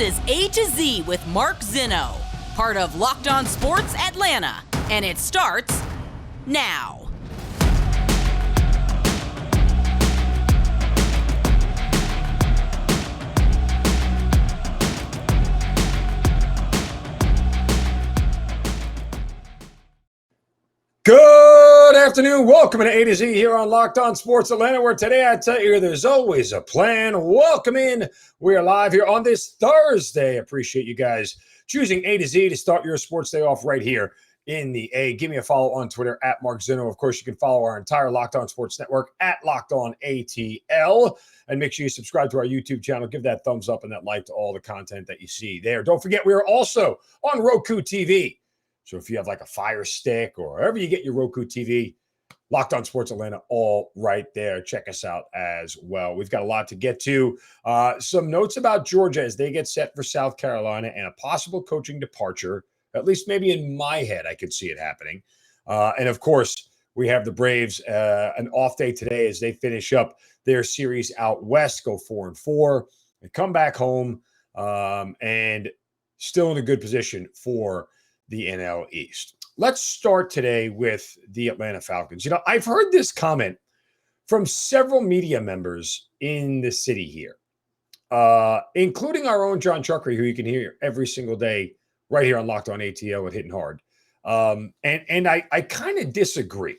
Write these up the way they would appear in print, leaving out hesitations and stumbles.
is A to Z with Mark Zinno, part of Locked On Sports Atlanta, and it starts now. Good afternoon. Welcome to A to Z here on Locked On Sports Atlanta, where today I tell you there's always a plan. Welcome in. We are live here on this Thursday. Appreciate you guys choosing A to Z to start your sports day off right here in the A. Give me a follow on Twitter at Mark Zinno. Of course, you can follow our entire Locked On Sports Network at Locked On ATL. And make sure you subscribe to our YouTube channel. Give that thumbs up and that like to all the content that you see there. Don't forget, we are also on Roku TV. So if you have like a Fire Stick or wherever you get your Roku TV, Locked On Sports Atlanta, all right there. Check us out as well. We've got a lot to get to. Some notes about Georgia as they get set for South Carolina and a possible coaching departure. At least maybe in my head, I could see it happening. And of course, we have the Braves, an off day today as they finish up their series out west, go 4-4. They come back home and still in a good position for the NL East. Let's start today with the Atlanta Falcons. You know, I've heard this comment from several media members in the city here, including our own Jon Chuckery, who you can hear every single day right here on Locked On ATL at Hitting Hard. And I kind of disagree.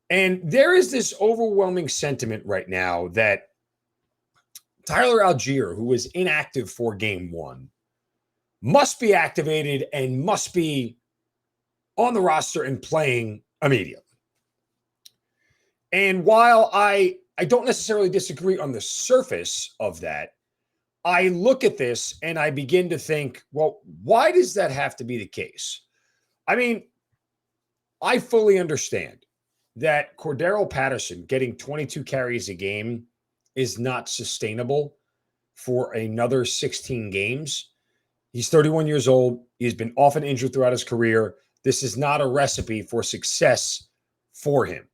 And there is this overwhelming sentiment right now that Tyler Allgeier, who was inactive for Game 1, must be activated and must be on the roster and playing immediately. And while I don't necessarily disagree on the surface of that, I look at this and I begin to think, well, why does that have to be the case? I mean, I fully understand that Cordarrelle Patterson getting 22 carries a game is not sustainable for another 16 games. He's 31 years old. He's been often injured throughout his career. This is not a recipe for success for him.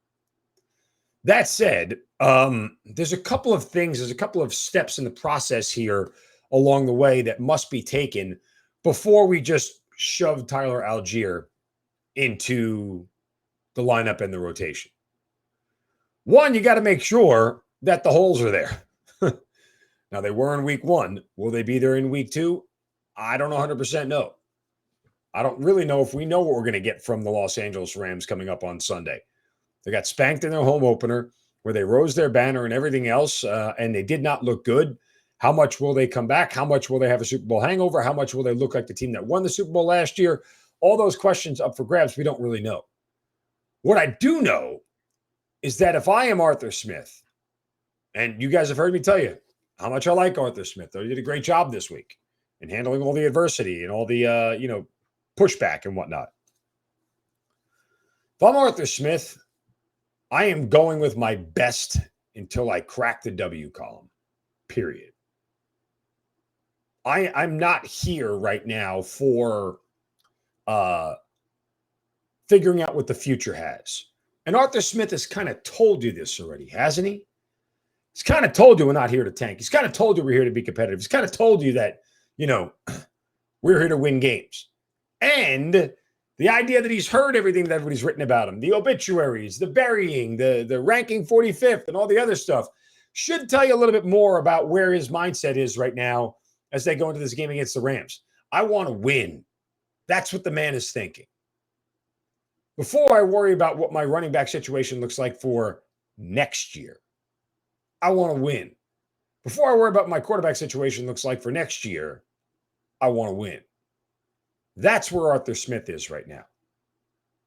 That said, there's a couple of things, there's a couple of steps in the process here along the way that must be taken before we just shove Tyler Allgeier into the lineup and the rotation. One, you got to make sure that the holes are there. Now, they were in week 1. Will they be there in week 2? I don't 100% know. I don't really know if we know what we're going to get from the Los Angeles Rams coming up on Sunday. They got spanked in their home opener where they rose their banner and everything else, and they did not look good. How much will they come back? How much will they have a Super Bowl hangover? How much will they look like the team that won the Super Bowl last year? All those questions up for grabs, we don't really know. What I do know is that if I am Arthur Smith, and you guys have heard me tell you how much I like Arthur Smith, though he did a great job this week in handling all the adversity and all the, pushback and whatnot. If I'm Arthur Smith, I am going with my best until I crack the W column, period. I'm not here right now for figuring out what the future has. And Arthur Smith has kind of told you this already, hasn't he? He's kind of told you we're not here to tank. He's kind of told you we're here to be competitive. He's kind of told you that, we're here to win games. And the idea that he's heard everything that everybody's written about him, the obituaries, the burying, the ranking 45th, and all the other stuff, should tell you a little bit more about where his mindset is right now as they go into this game against the Rams. I want to win. That's what the man is thinking. Before I worry about what my running back situation looks like for next year, I want to win. Before I worry about what my quarterback situation looks like for next year, I want to win. That's where Arthur Smith is right now.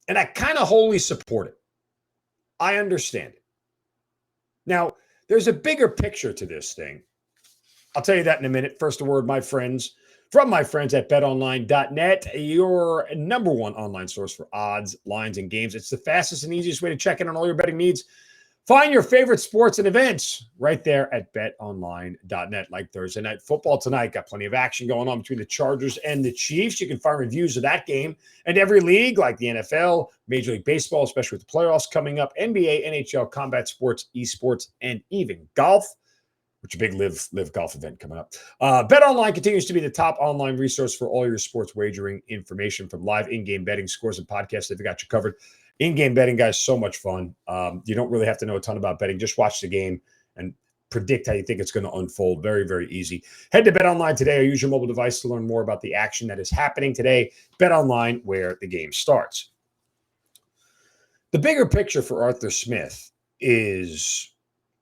And I kind of wholly support it. I understand it. Now, there's a bigger picture to this thing. I'll tell you that in a minute. First, a word, from my friends at BetOnline.net, your number one online source for odds, lines, and games. It's the fastest and easiest way to check in on all your betting needs. Find your favorite sports and events right there at betonline.net. Like Thursday Night Football tonight, got plenty of action going on between the Chargers and the Chiefs. You can find reviews of that game and every league like the NFL, Major League Baseball, especially with the playoffs coming up, NBA, NHL, combat sports, esports, and even golf. which is a big live golf event coming up. BetOnline continues to be the top online resource for all your sports wagering information, from live in-game betting, scores, and podcasts. They've got you covered. In-game betting, guys, so much fun. You don't really have to know a ton about betting. Just watch the game and predict how you think it's going to unfold. Very, very easy. Head to BetOnline today or use your mobile device to learn more about the action that is happening today. BetOnline, where the game starts. The bigger picture for Arthur Smith is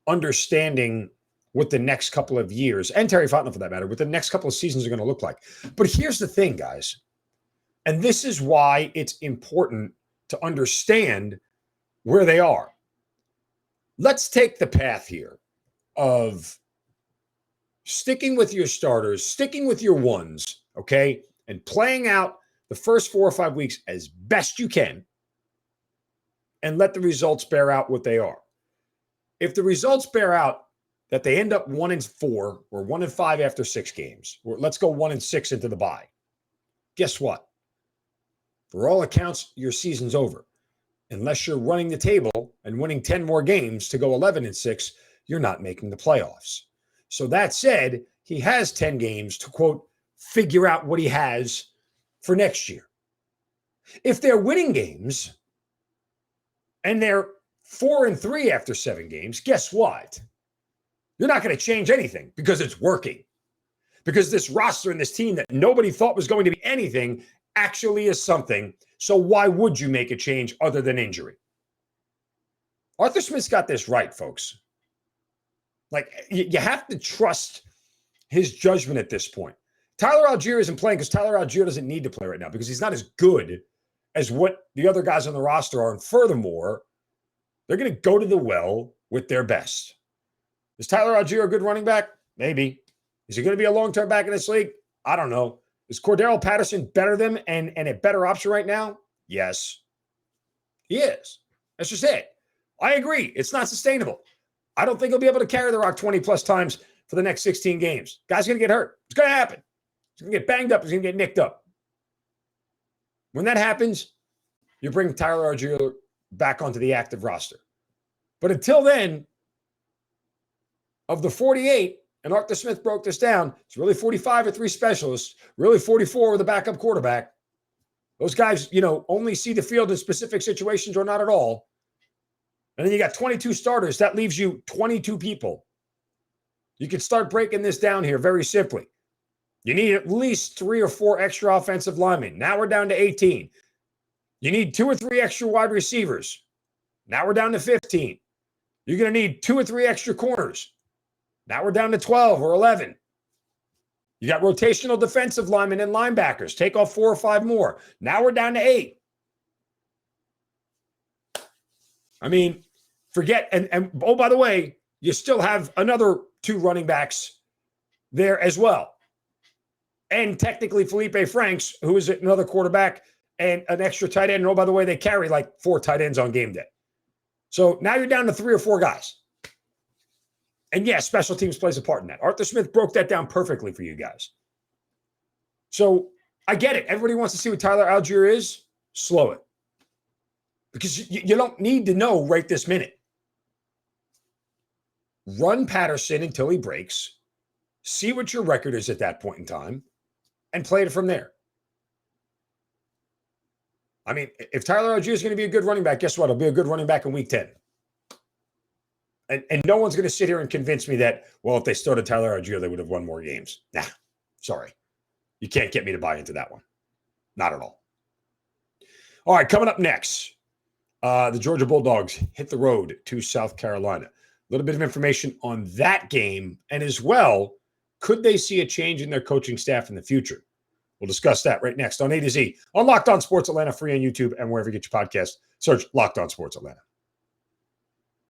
understanding what the next couple of years, and Terry Fontenot for that matter, what the next couple of seasons are going to look like. But here's the thing, guys, and this is why it's important to understand where they are. Let's take the path here of sticking with your starters, sticking with your ones, okay, and playing out the first 4 or 5 weeks as best you can, and let the results bear out what they are. If the results bear out that they end up 1-4 or 1-5 after 6 games, or let's go 1-6 into the bye, guess what? For all accounts, your season's over. Unless you're running the table and winning 10 more games to go 11-6, you're not making the playoffs. So that said, he has 10 games to, quote, figure out what he has for next year. If they're winning games and they're 4-3 after 7 games, guess what? You're not going to change anything because it's working. Because this roster and this team that nobody thought was going to be anything actually is something. So why would you make a change other than injury? Arthur Smith's got this right, folks. Like, you have to trust his judgment at this point. Tyler Allgeier isn't playing because Tyler Allgeier doesn't need to play right now because he's not as good as what the other guys on the roster are. And furthermore, they're going to go to the well with their best. Is Tyler Allgeier a good running back? Maybe. Is he going to be a long-term back in this league? I don't know. Is Cordarrelle Patterson better than him and a better option right now? Yes. He is. That's just it. I agree. It's not sustainable. I don't think he'll be able to carry the rock 20-plus times for the next 16 games. Guy's going to get hurt. It's going to happen. He's going to get banged up. He's going to get nicked up. When that happens, you bring Tyler Allgeier back onto the active roster. But until then, of the 48, and Arthur Smith broke this down, it's really 45 with 3 specialists, really 44 with a backup quarterback. Those guys, only see the field in specific situations or not at all. And then you got 22 starters. That leaves you 22 people. You can start breaking this down here very simply. You need at least 3 or 4 extra offensive linemen. Now we're down to 18. You need 2 or 3 extra wide receivers. Now we're down to 15. You're going to need 2 or 3 extra corners. Now we're down to 12 or 11. You got rotational defensive linemen and linebackers. Take off 4 or 5 more. Now we're down to 8. I mean, forget, and oh, by the way, you still have another 2 running backs there as well. And technically Felipe Franks, who is another quarterback, and an extra tight end. And oh, by the way, they carry like 4 tight ends on game day. So now you're down to 3 or 4 guys. And yes, special teams plays a part in that. Arthur Smith broke that down perfectly for you guys. So I get it. Everybody wants to see what Tyler Allgeier is. Slow it. Because you don't need to know right this minute. Run Patterson until he breaks. See what your record is at that point in time. And play it from there. I mean, if Tyler Allgeier is going to be a good running back, guess what? He'll be a good running back in week 10. And no one's going to sit here and convince me that, well, if they started Tyler Allgeier, they would have won more games. Nah, sorry. You can't get me to buy into that one. Not at all. All right, coming up next, the Georgia Bulldogs hit the road to South Carolina. A little bit of information on that game. And as well, could they see a change in their coaching staff in the future? We'll discuss that right next on A to Z on Locked On Sports Atlanta, free on YouTube and wherever you get your podcast. Search Locked On Sports Atlanta.